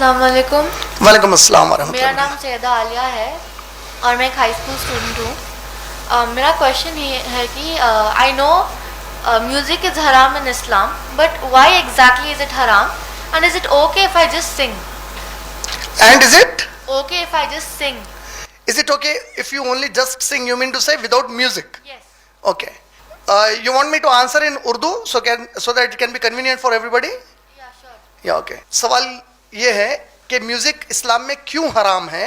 السلام علیکم. وعلیکم السلام ورحمۃ اللہ. میرا نام سیدہ عالیہ ہے اور میں ایک ہائی اسکول اسٹوڈنٹ ہوں. میرا کویشچن یہ ہے کہ آئی نو میوزک از حرام in Islam, but why exactly is it حرام, and is it okay if I just sing? And is it? Okay if I just sing. Is it okay if you only just sing? You mean to say without music? Yes. Okay. You want me to answer in Urdu so that it can be convenient for everybody? یا sure. Yeah, okay. سوال یہ ہے کہ music اسلام میں کیوں حرام ہے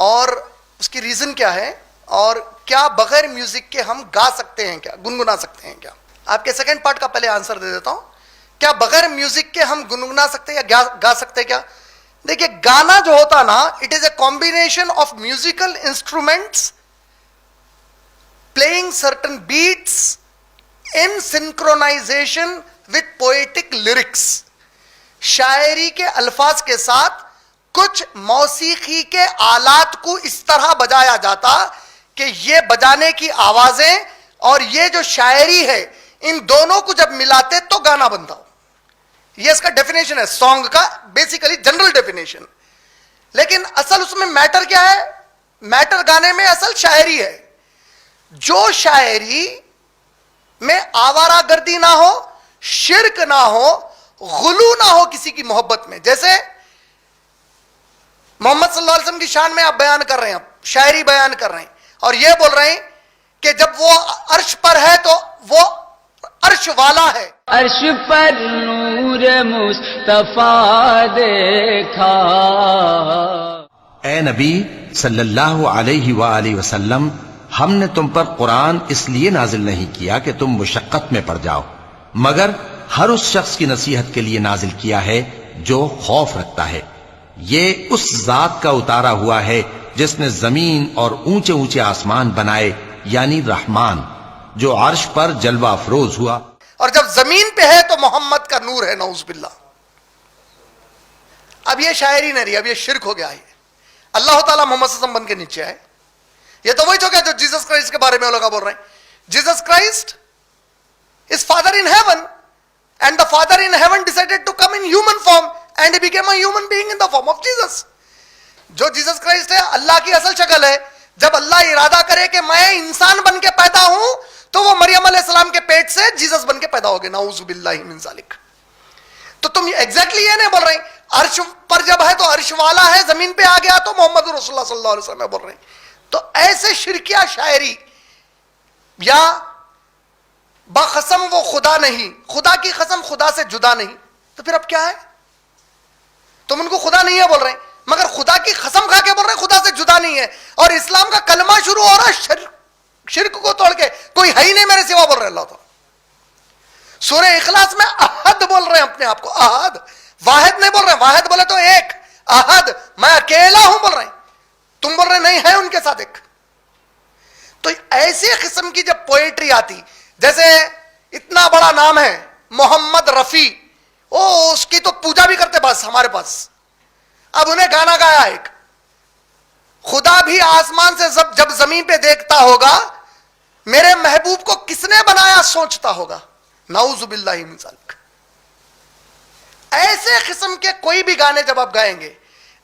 اور اس کی ریزن کیا ہے, اور کیا بغیر میوزک کے ہم گا سکتے ہیں, کیا گنگنا سکتے ہیں کیا؟ آپ کے سیکنڈ پارٹ کا پہلے آنسر دے دیتا ہوں. کیا بغیر میوزک کے ہم گنگنا سکتے ہیں یا گا سکتے ہیں کیا؟ دیکھیے, گانا جو ہوتا نا, it is a combination of musical instruments playing certain beats in synchronization with poetic lyrics. شاعری کے الفاظ کے ساتھ کچھ موسیقی کے آلات کو اس طرح بجایا جاتا کہ یہ بجانے کی آوازیں اور یہ جو شاعری ہے ان دونوں کو جب ملاتے تو گانا بنتا ہو. یہ اس کا ڈیفینیشن ہے سانگ کا, بیسیکلی جنرل ڈیفینیشن. لیکن اصل اس میں میٹر کیا ہے؟ میٹر گانے میں اصل شاعری ہے. جو شاعری میں آوارہ گردی نہ ہو, شرک نہ ہو, غلو نہ ہو کسی کی محبت میں. جیسے محمد صلی اللہ علیہ وسلم کی شان میں آپ بیان کر رہے ہیں, آپ شاعری بیان کر رہے ہیں اور یہ بول رہے ہیں کہ جب وہ عرش پر ہے تو وہ عرش والا ہے. عرش پر نور مصطفیٰ دیکھا. اے نبی صلی اللہ علیہ وآلہ وسلم, ہم نے تم پر قرآن اس لیے نازل نہیں کیا کہ تم مشقت میں پڑ جاؤ, مگر ہر اس شخص کی نصیحت کے لیے نازل کیا ہے جو خوف رکھتا ہے. یہ اس ذات کا اتارا ہوا ہے جس نے زمین اور اونچے اونچے آسمان بنائے, یعنی رحمان, جو عرش پر جلوہ افروز ہوا. اور جب زمین پہ ہے تو محمد کا نور ہے, نعوذ باللہ. اب یہ شاعری نہیں رہی, اب یہ شرک ہو گیا ہے. اللہ تعالیٰ محمد صلی اللہ علیہ وسلم بن کے نیچے آئے. یہ تو وہی جو جیسس کرائسٹ کے بارے میں لوگ بول رہے ہیں. Jesus Christ is father in heaven, and the father in heaven decided to come in human form and he became a human being in the form of Jesus. جو جیسس کرائسٹ ہے اللہ کی اصل شکل ہے. جب اللہ ارادہ کرے کہ میں انسان بن کے پیدا ہوں تو وہ مریم علیہ السلام کے پیٹ سے جیسس بن کے پیدا ہو گئے, نعوذ باللہ من ذالک. تو تم ایگزیکٹلی یہ نہیں بول رہے عرش پر جب ہے تو عرش والا ہے, زمین پہ آ گیا تو محمد رسول اللہ صلی اللہ علیہ وسلم بول رہے ہیں. تو ایسے شرکیہ شاعری یا بقسم وہ خدا نہیں, خدا کی قسم خدا سے جدا نہیں, تو پھر اب کیا ہے؟ تم ان کو خدا نہیں ہے بول رہے ہیں مگر خدا کی قسم کھا کے بول رہے ہیں خدا سے جدا نہیں ہے. اور اسلام کا کلمہ شروع ہو رہا ہے شرک کو توڑ کے, کوئی ہے ہی نہیں میرے سوا بول رہے اللہ تعالیٰ. سورہ اخلاص میں احد بول رہے ہیں اپنے آپ کو, احد, واحد نہیں بول رہے ہیں. واحد بولے تو ایک, احد میں اکیلا ہوں بول رہے ہیں. تم بول رہے نہیں ہے ان کے ساتھ ایک. تو ایسی قسم کی جب پوئٹری آتی, جیسے اتنا بڑا نام ہے محمد رفیع, اس کی تو پوجا بھی کرتے بس ہمارے پاس. اب انہیں گانا گایا ایک, خدا بھی آسمان سے جب زمین پہ دیکھتا ہوگا میرے محبوب کو کس نے بنایا سوچتا ہوگا, نعوذ باللہ من ذالک. ایسے قسم کے کوئی بھی گانے جب آپ گائیں گے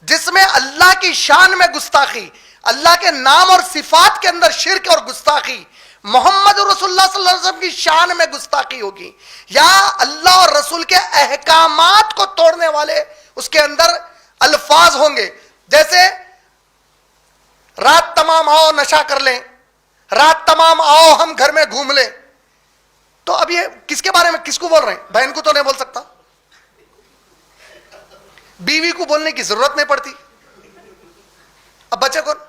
جس میں اللہ کی شان میں گستاخی, اللہ کے نام اور صفات کے اندر شرک اور گستاخی, محمد رسول اللہ صلی اللہ علیہ وسلم کی شان میں گستاخی ہوگی, یا اللہ اور رسول کے احکامات کو توڑنے والے اس کے اندر الفاظ ہوں گے. جیسے رات تمام آؤ نشا کر لیں, رات تمام آؤ ہم گھر میں گھوم لیں. تو اب یہ کس کے بارے میں, کس کو بول رہے ہیں؟ بہن کو تو نہیں بول سکتا, بیوی کو بولنے کی ضرورت نہیں پڑتی, اب بچے کون؟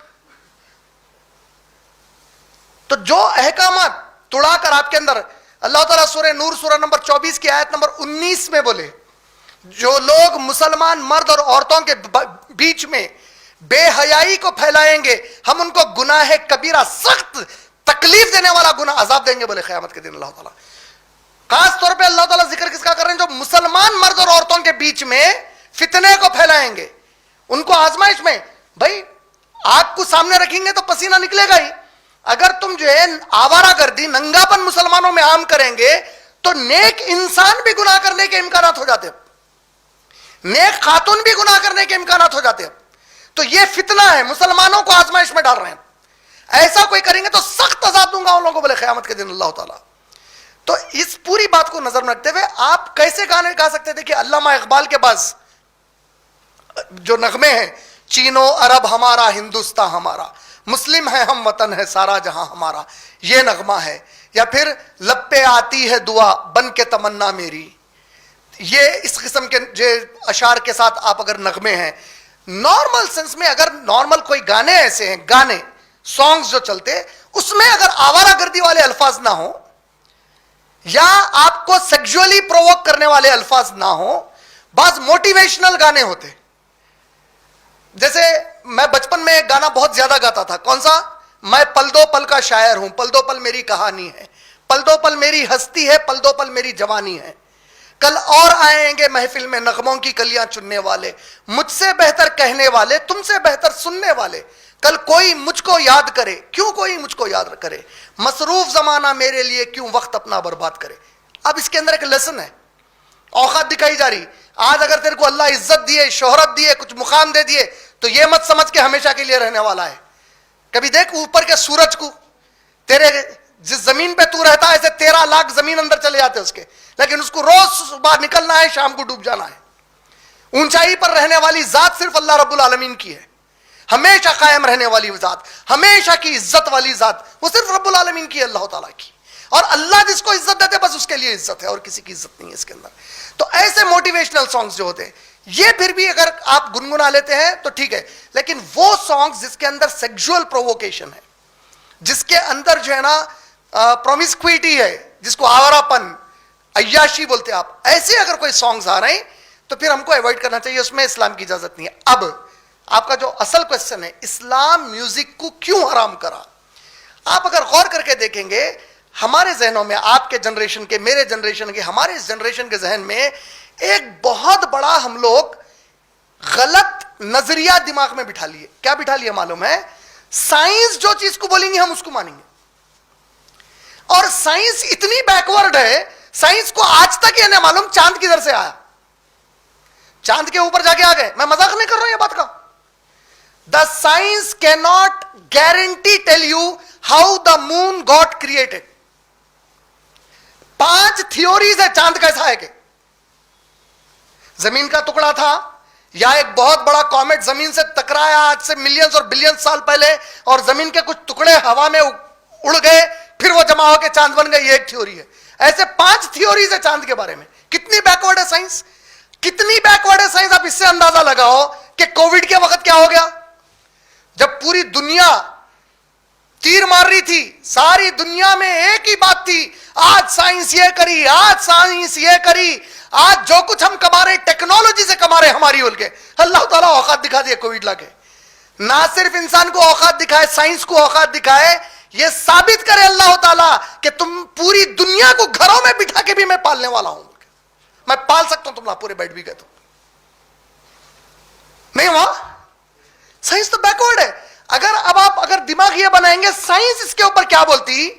تو جو احکامات توڑا کر آپ کے اندر اللہ تعالیٰ سورہ نور سورہ نمبر 24 کی آیت نمبر 19 میں بولے, جو لوگ مسلمان مرد اور عورتوں کے بیچ میں بے حیائی کو پھیلائیں گے ہم ان کو گناہ کبیرہ, سخت تکلیف دینے والا گناہ عذاب دیں گے بولے قیامت کے دن اللہ تعالیٰ. خاص طور پہ اللہ تعالیٰ ذکر کس کا کر رہے ہیں؟ جو مسلمان مرد اور عورتوں کے بیچ میں فتنے کو پھیلائیں گے, ان کو آزمائش میں. بھائی آگ کو سامنے رکھیں گے تو پسینہ نکلے گا ہی. اگر تم جو ہے آوارہ گردی, ننگا پن مسلمانوں میں عام کریں گے تو نیک انسان بھی گناہ کرنے کے امکانات ہو جاتے ہیں. نیک خاتون بھی گناہ کرنے کے امکانات ہو جاتے ہیں. تو یہ فتنہ ہے, مسلمانوں کو آزمائش میں ڈال رہے ہیں. ایسا کوئی کریں گے تو سخت عذاب دوں گا ان لوگوں کو بولے قیامت کے دن اللہ تعالیٰ. تو اس پوری بات کو نظر میں رکھتے ہوئے آپ کیسے گانے گا سکتے تھے کہ علامہ اقبال کے پاس جو نغمے ہیں, چینو عرب ہمارا ہندوستان ہمارا, مسلم ہے ہم وطن ہے سارا جہاں ہمارا, یہ نغمہ ہے. یا پھر لب پہ آتی ہے دعا بن کے تمنا میری, یہ اس قسم کے جو اشعار کے ساتھ آپ اگر نغمے ہیں نارمل سینس میں, اگر نارمل کوئی گانے ایسے ہیں, گانے سانگز جو چلتے اس میں اگر آوارہ گردی والے الفاظ نہ ہوں یا آپ کو سیکسولی پرووک کرنے والے الفاظ نہ ہوں, بعض موٹیویشنل گانے ہوتے. جیسے میں بچپن میں ایک گانا بہت زیادہ گاتا تھا, کون سا؟ میں پل دو پل کا شاعر ہوں, پل دو پل میری کہانی ہے, پل دو پل میری ہستی ہے, پل دو پل میری جوانی ہے, کل اور آئیں گے محفل میں نغموں کی کلیاں چننے والے, مجھ سے بہتر کہنے والے, تم سے بہتر سننے والے, کل کوئی مجھ کو یاد کرے, کیوں کوئی مجھ کو یاد کرے, مصروف زمانہ میرے لیے کیوں وقت اپنا برباد کرے. اب اس کے اندر ایک لیسن ہے, اوقات دکھائی جا رہی. آج اگر تیرے کو اللہ عزت دیے, شہرت دیے, کچھ مقام دے دیے تو یہ مت سمجھ کے ہمیشہ کے لیے رہنے والا ہے. کبھی دیکھ اوپر کے سورج کو, تیرے جس زمین پہ تو رہتا ہے ایسے 13 لاکھ زمین اندر چلے جاتے اس کے, لیکن اس کو روز صبح نکلنا ہے, شام کو ڈوب جانا ہے. اونچائی پر رہنے والی ذات صرف اللہ رب العالمین کی ہے, ہمیشہ قائم رہنے والی ذات, ہمیشہ کی عزت والی ذات وہ صرف رب العالمین کی ہے, اللہ تعالیٰ کی. اور اللہ جس کو عزت دیتے بس اس کے لیے عزت ہے, اور کسی کی عزت نہیں ہے اس کے اندر. تو ایسے موٹیویشنل سانگز جو ہوتے ہیں یہ پھر بھی اگر آپ گنگنا لیتے ہیں تو ٹھیک ہے, لیکن وہ سانگز جس کے اندر سیکسول پرووکیشن ہے, جس کے اندر جو ہے نا پرومسکوئٹی ہے, جس کو آوارہ پن, عیاشی بولتے ہیں آپ, ایسے اگر کوئی سانگز آ رہے ہیں تو پھر ہم کو ایوائڈ کرنا چاہیے, اس میں اسلام کی اجازت نہیں ہے. اب آپ کا جو اصل کوشچن ہے, اسلام میوزک کو کیوں حرام کرا, آپ اگر غور کر کے دیکھیں گے ہمارے ذہنوں میں, آپ کے جنریشن کے, میرے جنریشن کے, ہمارے اس جنریشن کے ذہن میں ایک بہت بڑا ہم لوگ غلط نظریہ دماغ میں بٹھا لیے. کیا بٹھا لیے معلوم ہے؟ سائنس جو چیز کو بولیں گے ہم اس کو مانیں گے, اور سائنس اتنی بیکورڈ ہے, سائنس کو آج تک یہ نہیں معلوم چاند کدھر سے آیا, چاند کے اوپر جا کے آ گئے. میں مذاق نہیں کر رہا ہوں یہ بات کا. The science cannot guarantee tell you how the moon got created. 5 theories ہے چاند کیسا ہے, کہ زمین کا ٹکڑا تھا یا ایک بہت بڑا کامٹ زمین سے ٹکرایا آج سے ملینز اور بلینز سال پہلے, اور زمین کے کچھ ٹکڑے ہوا میں اڑ گئے, پھر وہ جمع ہو کے چاند بن گئے, یہ ایک تھیوری ہے. ایسے 5 تھیوریز ہے چاند کے بارے میں. کتنی بیکورڈ ہے سائنس, کتنی بیکورڈ ہے سائنس. آپ اس سے اندازہ لگاؤ کہ کووڈ کے وقت کیا ہو گیا, جب پوری دنیا تیر مار رہی تھی, ساری دنیا میں ایک ہی بات تھی, آج سائنس یہ کری, آج سائنس یہ کری, آج جو کچھ ہم کما رہے ٹیکنالوجی سے کما رہے ہماری اول کے. اللہ تعالیٰ اوقات دکھا دیا کووڈ لا کے, نہ صرف انسان کو اوقات دکھائے, سائنس کو اوقات دکھائے, یہ ثابت کرے اللہ تعالیٰ کہ تم پوری دنیا کو گھروں میں بٹھا کے بھی میں پالنے والا ہوں, میں پال سکتا ہوں, تم نہ پورے بیٹھ بھی گئے تو نہیں ہوا. سائنس تو بیکورڈ ہے. اب آپ دماغ یہ بنائیں گے سائنس اس کے اوپر کیا بولتی,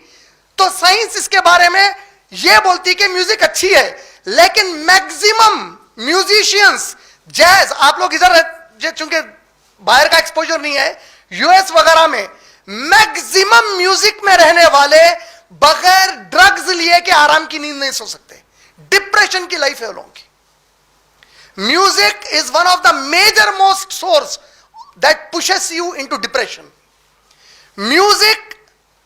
تو سائنس اس کے بارے میں یہ بولتی کہ میوزک اچھی ہے, لیکن میکزیمم میوزیشینز جیز, آپ لوگ ادھر چونکہ باہر کا ایکسپوجر نہیں ہے, یو ایس وغیرہ میں میکزیمم میوزک میں رہنے والے بغیر ڈرگز لیے کہ آرام کی نیند نہیں سو سکتے, ڈپریشن کی لائف ہے ان لوگوں کی. Music is one of the major most source that pushes you into depression. میوزک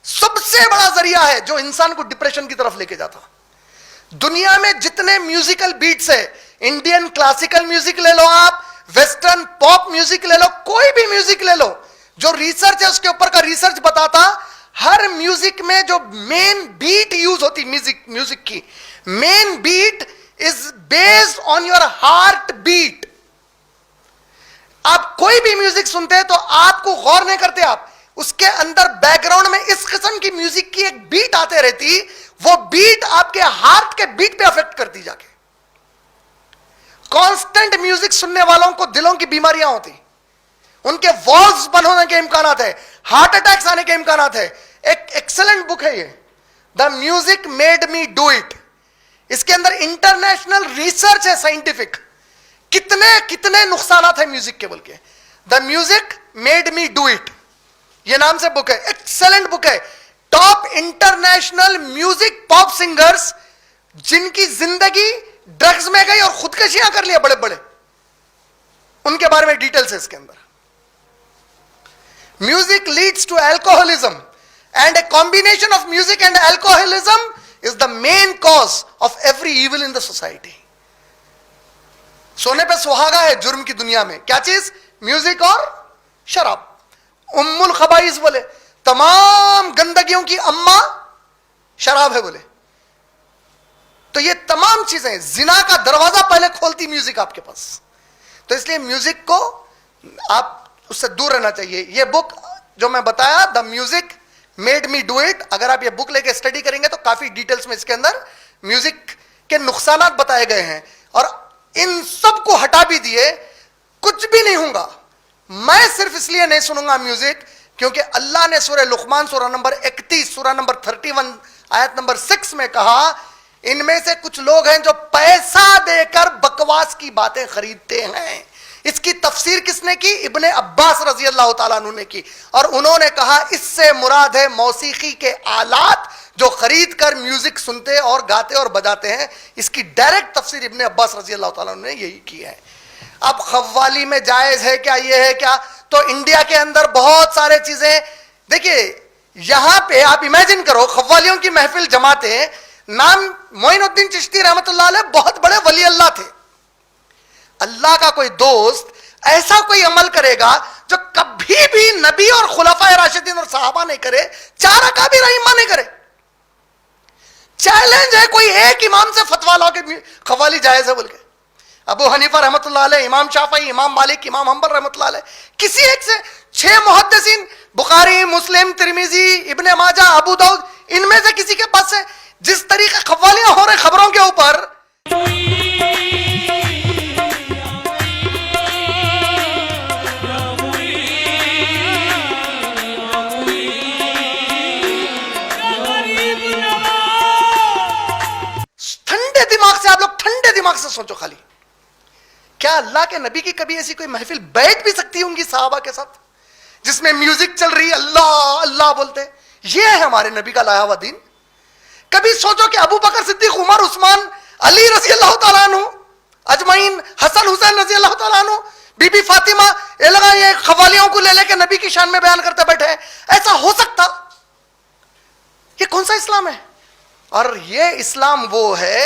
سب سے بڑا ذریعہ ہے جو انسان کو ڈپریشن کی طرف لے کے جاتا. دنیا میں جتنے میوزیکل بیٹس ہے, انڈین کلاسیکل میوزک لے لو, آپ ویسٹرن پاپ میوزک لے لو, کوئی بھی میوزک لے لو, جو ریسرچ ہے اس کے اوپر کا ریسرچ بتاتا ہر میوزک میں جو مین بیٹ یوز ہوتی میوزک کی, main beat is based on your heart beat. آپ کوئی بھی میوزک سنتے ہیں تو آپ کو غور نہیں کرتے, آپ اس کے اندر بیک گراؤنڈ میں اس قسم کی میوزک کی ایک بیٹ آتے رہتی, وہ بیٹ آپ کے ہارٹ کے بیٹ پہ افیکٹ کرتی جا کے. کانسٹنٹ میوزک سننے والوں کو دلوں کی بیماریاں ہوتی, ان کے والز بند ہونے کے امکانات ہے, ہارٹ اٹیکس آنے کے امکانات ہے. ایک ایکسلنٹ بک ہے یہ, the music made me do it. اس کے اندر انٹرنیشنل ریسرچ ہے سائنٹیفک کتنے کتنے نقصانات ہیں میوزک کے. بلکہ the music made me do it, یہ نام سے بک ہے، ایکسلنٹ بک ہے. Top international music pop singers جن کی زندگی ڈرگز میں گئی اور خودکشیاں کر لیا بڑے بڑے، ان کے بارے میں ڈیٹیلز ہے اس کے اندر. Music leads to alcoholism and a combination of music and alcoholism is the main cause of every evil in the society. سونے پہ سہاگا ہے جرم کی دنیا میں کیا چیز؟ میوزک اور شراب. ام الخبائث بولے، تمام گندگیوں کی اماں شراب ہے بولے. تو یہ تمام چیزیں، زنا کا دروازہ پہلے کھولتی میوزک آپ کے پاس. تو اس لیے میوزک کو آپ اس سے دور رہنا چاہیے. یہ بک جو میں بتایا، دا music made me do it, اگر آپ یہ بک لے کے اسٹڈی کریں گے تو کافی ڈیٹیلز میں اس کے اندر میوزک کے نقصانات بتائے گئے ہیں. اور ان سب کو ہٹا بھی دیے کچھ بھی نہیں ہوں گا. میں صرف اس لیے نہیں سنوں گا میوزک کیونکہ اللہ نے سورہ لقمان سورہ نمبر 31 سورہ نمبر 31 آیت نمبر 6 میں کہا، ان میں سے کچھ لوگ ہیں جو پیسہ دے کر بکواس کی باتیں خریدتے ہیں. اس کی تفسیر کس نے کی؟ ابن عباس رضی اللہ تعالیٰ عنہ نے کی. اور انہوں نے کہا اس سے مراد ہے موسیقی کے آلات جو خرید کر میوزک سنتے اور گاتے اور بجاتے ہیں. اس کی ڈائریکٹ تفسیر ابن عباس رضی اللہ تعالیٰ عنہ نے یہی کی ہے. اب قوالی میں جائز ہے کیا، یہ ہے کیا؟ تو انڈیا کے اندر بہت سارے چیزیں دیکھیے. یہاں پہ آپ امیجن کرو، قوالیوں کی محفل جماتے، نام معین الدین چشتی رحمۃ اللہ علیہ بہت بڑے ولی اللہ تھے. اللہ کا کوئی دوست ایسا کوئی عمل کرے گا جو کبھی بھی نبی اور خلفائے راشدین اور صحابہ نہیں کرے، 4 اکابر ائمہ نہیں کرے. چیلنج ہے کوئی ایک امام سے فتویٰ لاؤ کہ قوالی جائز ہے بول کے. ابو حنیفہ رحمۃ اللہ علیہ، امام شافعی، امام مالک، امام حنبل رحمۃ اللہ علیہ، کسی ایک سے 6 محدثین، بخاری، مسلم، ترمذی، ابن ماجہ، ابو داؤد، ان میں سے کسی کے پاس سے جس طریقے قوالیاں ہو رہے خبروں کے اوپر، ٹھنڈے دماغ سے آپ لوگ ٹھنڈے دماغ سے سوچو. خالی کیا اللہ کے نبی کی کبھی ایسی کوئی محفل بیٹھ بھی سکتی ہوں گی صحابہ کے ساتھ جس میں میوزک چل رہی، اللہ اللہ بولتے؟ یہ ہے ہمارے نبی کا لایا ہوا دین. کبھی سوچو کہ ابو بکر صدیق، عمر، عثمان، علی رضی اللہ تعالیٰ عنہ اجمعین، حسن حسین رضی اللہ تعالیٰ عنہ، بی بی فاطمہ، یہ لگا یہ قوالیوں کو لے لے کے نبی کی شان میں بیان کرتے بیٹھے ہیں. ایسا ہو سکتا؟ یہ کون سا اسلام ہے؟ اور یہ اسلام وہ ہے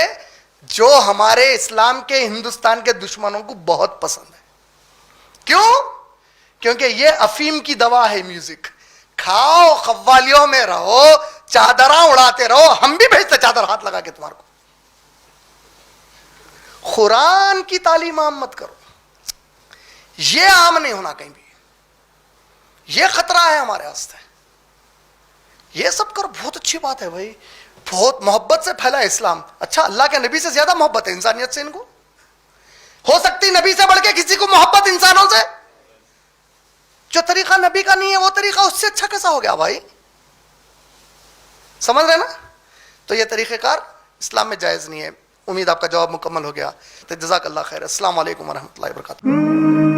جو ہمارے اسلام کے ہندوستان کے دشمنوں کو بہت پسند ہے. کیوں؟ کیونکہ یہ افیم کی دوا ہے میوزک. کھاؤ، قوالیوں میں رہو، چادراں اڑاتے رہو، ہم بھی بھیجتے چادر ہاتھ لگا کے تمہارے کو. قرآن کی تعلیم عام مت کرو، یہ عام نہیں ہونا کہیں بھی. یہ خطرہ ہے ہمارے واسطے. یہ سب کرو، بہت اچھی بات ہے بھائی، بہت محبت سے پھیلا اسلام. اچھا، اللہ کے نبی سے زیادہ محبت ہے انسانیت سے ان کو؟ ہو سکتی نبی سے بڑھ کے کسی کو محبت انسانوں سے؟ جو طریقہ نبی کا نہیں ہے وہ طریقہ اس سے اچھا کیسا ہو گیا بھائی؟ سمجھ رہے نا؟ تو یہ طریقہ کار اسلام میں جائز نہیں ہے. امید آپ کا جواب مکمل ہو گیا. تو جزاک اللہ خیر. السلام علیکم ورحمۃ اللہ وبرکاتہ.